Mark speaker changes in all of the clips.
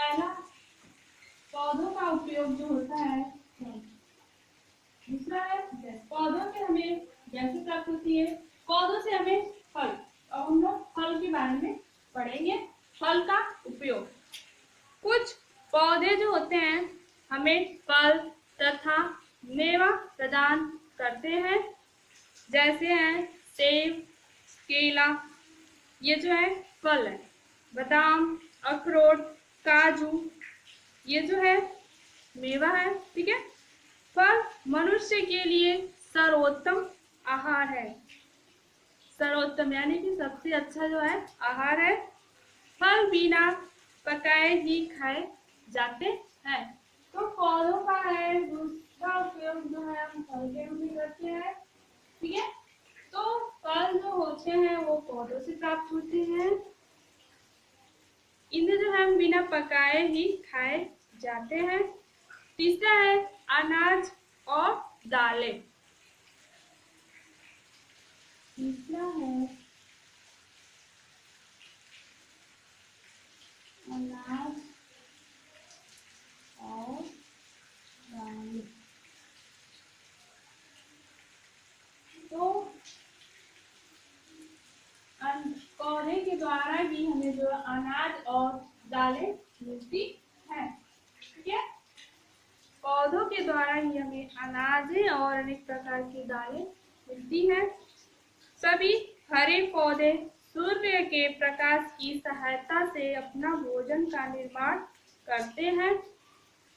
Speaker 1: पहला पौधों का उपयोग जो होता है, दूसरा है पौधों से हमें गैसें प्राप्त होती है, पौधों से हमें फल। अब हम लोग फल के बारे में पढ़ेंगे, फल का उपयोग। कुछ पौधे जो होते हैं हमें फल तथा मेवा प्रदान करते हैं, जैसे हैं सेब, केला, ये जो है फल है। बादाम, अखरोट, काजू, ये जो है मेवा है। ठीक है। फल मनुष्य के लिए सर्वोत्तम आहार है। सर्वोत्तम यानी कि सबसे अच्छा जो है आहार है। फल बिना पकाए ही खाए जाते हैं। तो पौधों का है दूसरा उपयोग जो है हम फल के रूप में करते हैं। ठीक है। तो फल जो होते हैं वो पौधों से प्राप्त होते हैं। इन्हें जो हम बिना पकाए ही खाए जाते हैं। तीसरा है अनाज और दालें। तीसरा है अनाज और दालें। तो पौधे के द्वारा ही हमें जो अनाज और दालें मिलती है। ठीक है। पौधों के द्वारा ही हमें अनाजें और अनेक प्रकार की दालें मिलती हैं। सभी हरे पौधे सूर्य के प्रकाश की सहायता से अपना भोजन का निर्माण करते हैं।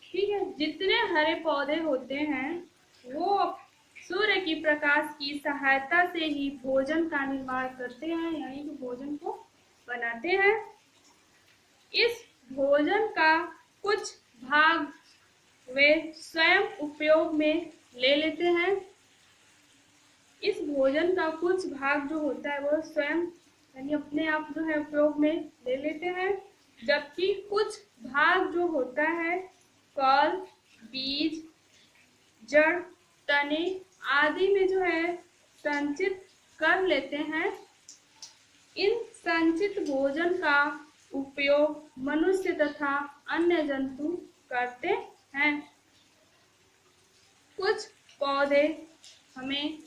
Speaker 1: ठीक है। जितने हरे पौधे होते हैं वो सूर्य की प्रकाश की सहायता से ही भोजन का निर्माण करते हैं, यानी कि भोजन को बनाते हैं। इस भोजन का कुछ भाग वे स्वयं उपयोग में ले लेते हैं। इस भोजन का कुछ भाग जो होता है वो स्वयं यानी अपने आप जो है उपयोग में ले लेते हैं, जबकि कुछ भाग जो होता है फल, बीज, जड़, तने आदि में जो है संचित कर लेते हैं। इन संचित भोजन का उपयोग मनुष्य तथा अन्य जंतु करते हैं। कुछ पौधे हमें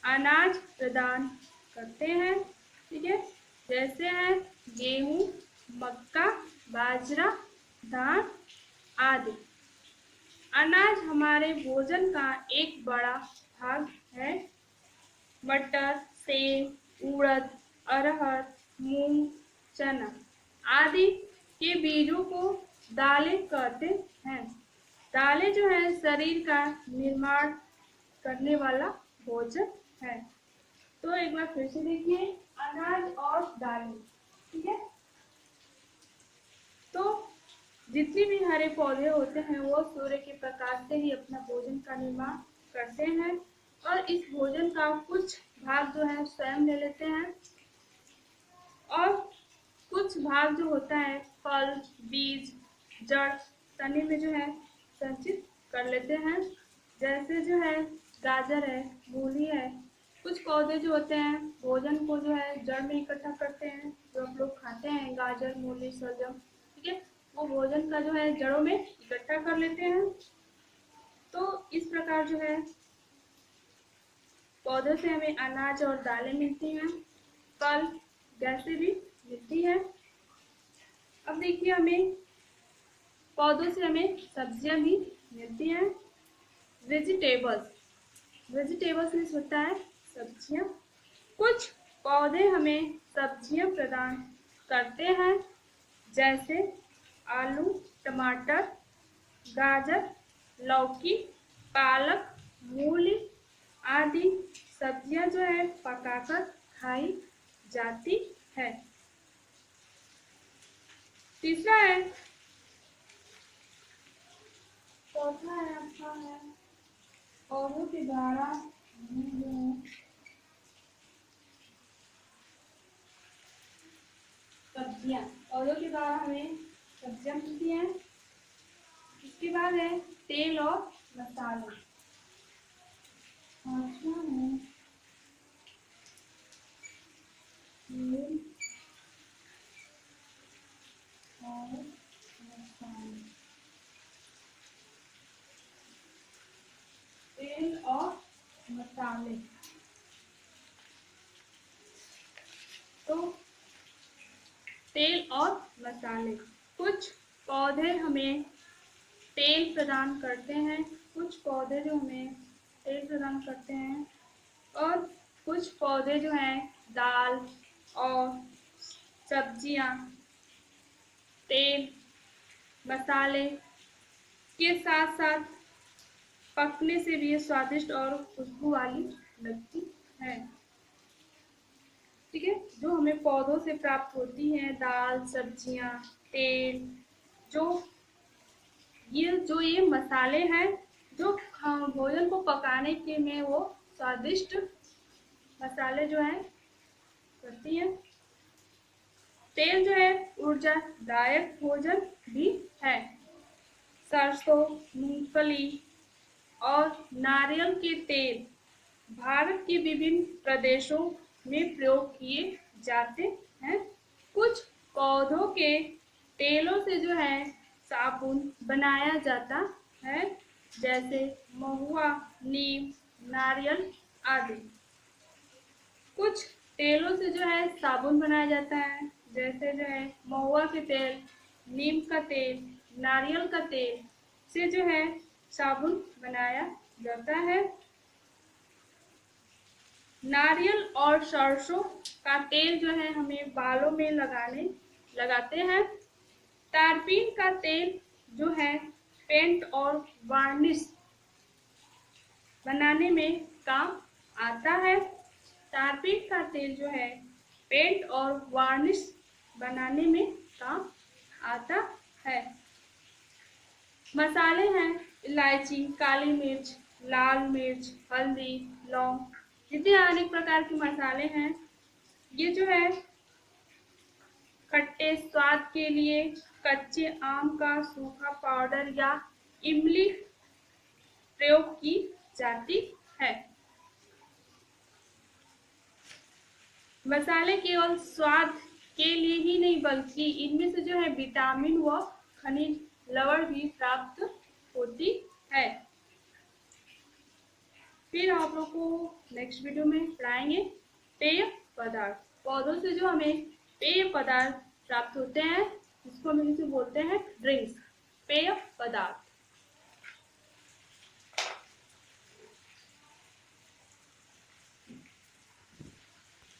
Speaker 1: अनाज प्रदान करते हैं। ठीक है। जैसे है गेहूं, मक्का, बाजरा, धान आदि। अनाज हमारे भोजन का एक बड़ा भाग है। मटर, सेम, उड़द, अरहर, मूंग, चना आदि के बीजों को दालें कहते हैं। दालें जो है शरीर का निर्माण करने वाला भोजन है। तो एक बार फिर से देखिए, अनाज और दालें। ठीक है। तो जितने भी हरे पौधे होते हैं वो सूर्य के प्रकाश से ही अपना भोजन का निर्माण करते हैं, और इस भोजन का कुछ भाग जो है स्वयं ले लेते हैं, और कुछ भाग जो होता है फल, बीज, जड़, तने में जो है संचित कर लेते हैं। जैसे जो है गाजर है, मूली है। कुछ पौधे जो होते हैं भोजन को जो है जड़ में इकट्ठा करते हैं, जो हम लोग खाते हैं गाजर, मूली, सलजम। ठीक है। वो भोजन का जो है जड़ों में इकट्ठा कर लेते हैं। तो इस प्रकार जो है पौधों से हमें अनाज और दालें मिलती हैं, फल, गैसें भी मिलती है। अब देखिए हमें पौधों से हमें सब्जियां भी मिलती हैं। वेजिटेबल्स में होता है सब्जियां। कुछ पौधे हमें सब्जियां प्रदान करते हैं, जैसे आलू, टमाटर, गाजर, लौकी, पालक, मूली आदि सब्जियां जो है पकाकर खाई जाती है। तीसरा है, चौथा है आपका है पौधों के द्वारा सब्जियां। पौधों के द्वारा हमें सब्जियां मिलती हैं। इसके बाद है तेल और मसाला। पांचवा है तेल और मसाले। तो तेल और मसाले, कुछ पौधे हमें तेल प्रदान करते हैं, कुछ पौधे जो हमें तेल प्रदान करते हैं, और कुछ पौधे जो हैं दाल और सब्जियां तेल मसाले के साथ साथ पकने से भी ये स्वादिष्ट और खुशबू वाली लगती है। ठीक है, जो हमें पौधों से प्राप्त होती हैं दाल सब्जियां तेल, जो ये मसाले हैं जो भोजन को पकाने के में वो स्वादिष्ट मसाले जो हैं करती हैं। तेल जो है ऊर्जादायक भोजन भी है। सरसों, मूंगफली और नारियल के तेल भारत के विभिन्न प्रदेशों में प्रयोग किए जाते हैं। कुछ पौधों के तेलों से जो है साबुन बनाया जाता है, जैसे महुआ, नीम, नारियल आदि। कुछ तेलों से जो है साबुन बनाया जाता है, जैसे जो है महुआ के तेल, नीम का तेल, नारियल का तेल से जो है साबुन बनाया जाता है। नारियल और सरसों का तेल जो है हमें बालों में लगाते हैं। तारपीन का तेल जो है पेंट और वार्निश बनाने में काम आता है। तारपीन का तेल जो है पेंट और वार्निश बनाने में काम आता है। मसाले हैं इलायची, काली मिर्च, लाल मिर्च, हल्दी, लौंग, जितने अनेक प्रकार के मसाले हैं। ये जो है खट्टे स्वाद के लिए कच्चे आम का सूखा पाउडर या इमली प्रयोग की जाती है। मसाले केवल स्वाद के लिए ही नहीं बल्कि इनमें से जो है विटामिन व खनिज लवण भी प्राप्त होती है। फिर आप लोग को नेक्स्ट वीडियो में पढ़ाएंगे पेय पदार्थ। पौधों से जो हमें पेय पदार्थ प्राप्त होते हैं, जिसको हम इंग्लिश में बोलते हैं ड्रिंक्स, पेय पदार्थ।